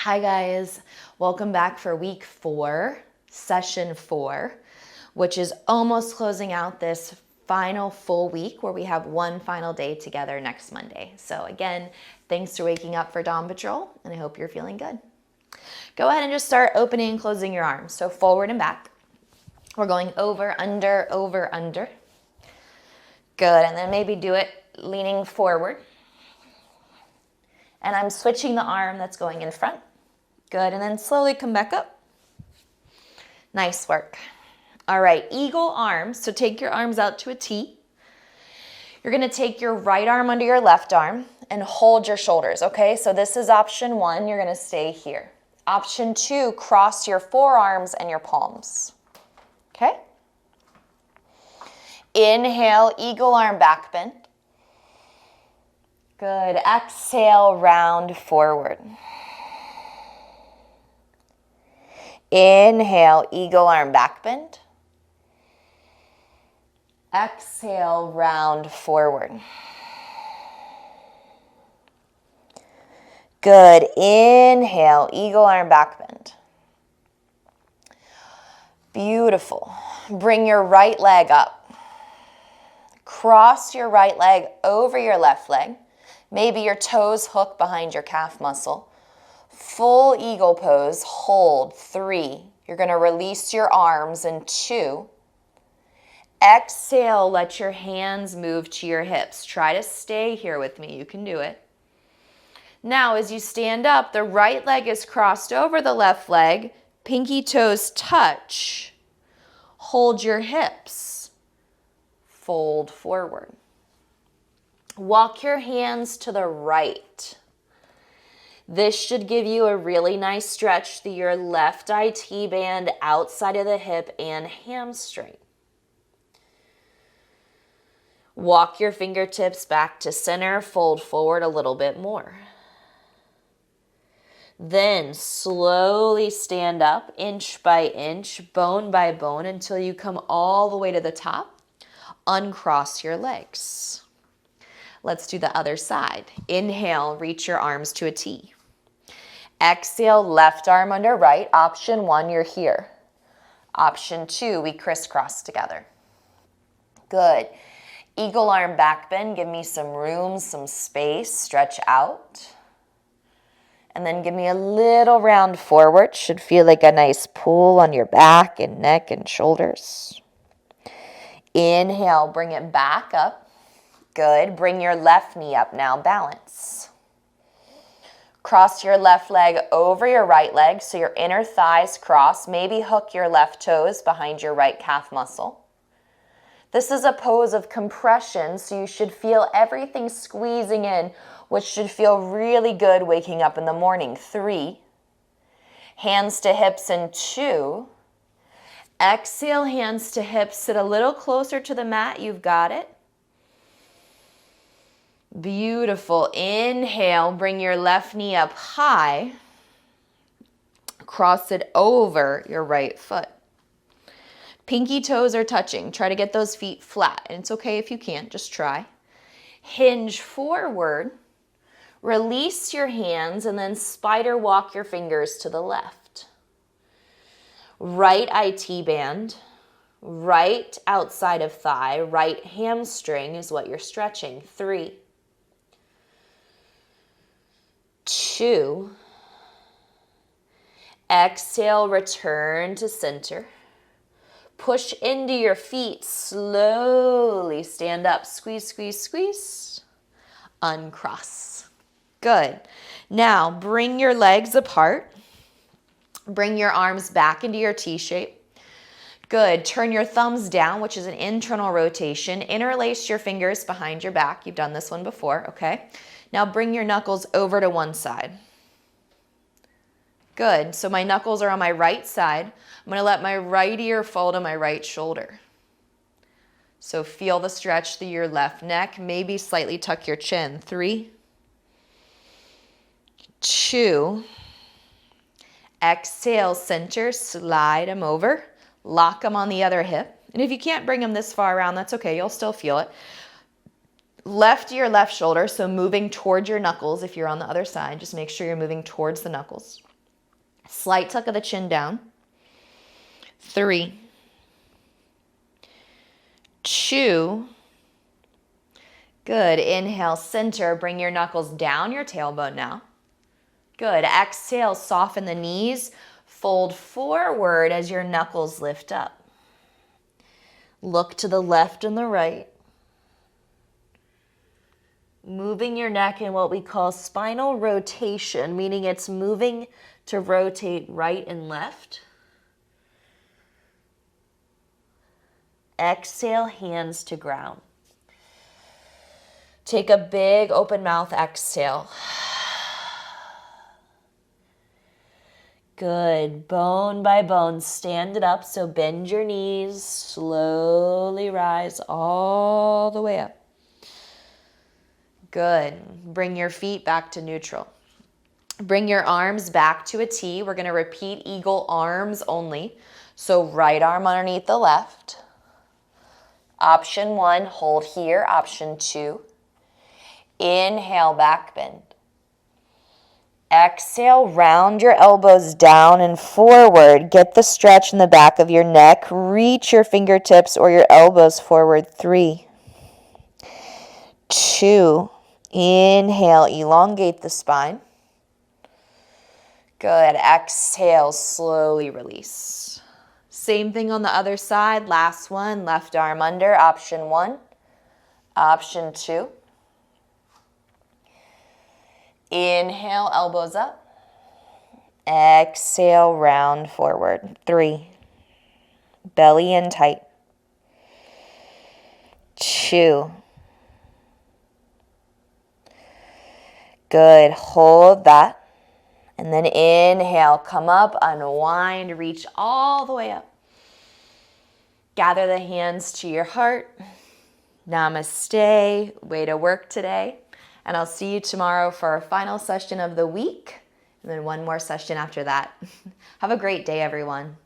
Hi guys, welcome back for week 4, session 4, which is almost closing out this final full week where we have one final day together next Monday. So again, thanks for waking up for Dawn Patrol, and I hope you're feeling good. Go ahead and just start opening and closing your arms. So forward and back. We're going over, under, over, under. Good, and then maybe do it leaning forward. And I'm switching the arm that's going in front. Good, and then slowly come back up. Nice work. All right, eagle arms. So take your arms out to a T. You're gonna take your right arm under your left arm and hold your shoulders, okay? So this is option 1, you're gonna stay here. Option 2, cross your forearms and your palms, okay? Inhale, eagle arm back bend. Good, exhale, round forward. Inhale, eagle arm back bend. Exhale, round forward. Good, inhale, eagle arm back bend. Beautiful. Bring your right leg up. Cross your right leg over your left leg. Maybe your toes hook behind your calf muscle. Full eagle pose, hold, 3. You're gonna release your arms in 2. Exhale, let your hands move to your hips. Try to stay here with me, you can do it. Now, as you stand up, the right leg is crossed over the left leg, pinky toes touch. Hold your hips, fold forward. Walk your hands to the right. This should give you a really nice stretch through your left IT band, outside of the hip, and hamstring. Walk your fingertips back to center, fold forward a little bit more. Then slowly stand up, inch by inch, bone by bone, until you come all the way to the top. Uncross your legs. Let's do the other side. Inhale, reach your arms to a T. Exhale, left arm under right. Option 1, you're here. Option 2, we crisscross together. Good. Eagle arm back bend. Give me some room, some space. Stretch out. And then give me a little round forward. Should feel like a nice pull on your back and neck and shoulders. Inhale, bring it back up. Good. Bring your left knee up now. Balance. Cross your left leg over your right leg so your inner thighs cross. Maybe hook your left toes behind your right calf muscle. This is a pose of compression, so you should feel everything squeezing in, which should feel really good waking up in the morning. 3. Hands to hips in 2. Exhale, hands to hips. Sit a little closer to the mat. You've got it. Beautiful. Inhale, bring your left knee up high. Cross it over your right foot. Pinky toes are touching. Try to get those feet flat. And it's okay if you can't, just try. Hinge forward. Release your hands and then spider walk your fingers to the left. Right IT band. Right outside of thigh. Right hamstring is what you're stretching. 3. 2. Exhale, return to center. Push into your feet, slowly stand up. Squeeze, squeeze, squeeze. Uncross. Good. Now, bring your legs apart. Bring your arms back into your T shape. Good. Turn your thumbs down, which is an internal rotation. Interlace your fingers behind your back. You've done this one before, okay? Now bring your knuckles over to one side. Good. So my knuckles are on my right side. I'm going to let my right ear fall to my right shoulder. So feel the stretch through your left neck. Maybe slightly tuck your chin. 3. 2. Exhale, center, slide them over. Lock them on the other hip. And if you can't bring them this far around, that's okay. You'll still feel it. Left ear, left shoulder, so moving towards your knuckles. If you're on the other side, just make sure you're moving towards the knuckles. Slight tuck of the chin down. 3, 2. Good. Inhale, center. Bring your knuckles down your tailbone now. Good. Exhale, soften the knees. Fold forward as your knuckles lift up. Look to the left and the right. Moving your neck in what we call spinal rotation, meaning it's moving to rotate right and left. Exhale, hands to ground. Take a big open mouth exhale. Good. Bone by bone, stand it up. So bend your knees, slowly rise all the way up. Good. Bring your feet back to neutral. Bring your arms back to a T. We're going to repeat eagle arms only. So right arm underneath the left. Option 1, hold here. Option 2, inhale, back bend. Exhale, round your elbows down and forward. Get the stretch in the back of your neck. Reach your fingertips or your elbows forward. 3, 2, inhale, elongate the spine. Good. Exhale, slowly release. Same thing on the other side. Last one, left arm under. Option 1. Option 2. Inhale, elbows up. Exhale, round forward. 3. Belly in tight. 2. Good. Hold that. And then inhale, come up, unwind, reach all the way up. Gather the hands to your heart. Namaste. Way to work today. And I'll see you tomorrow for our final session of the week. And then one more session after that. Have a great day, everyone.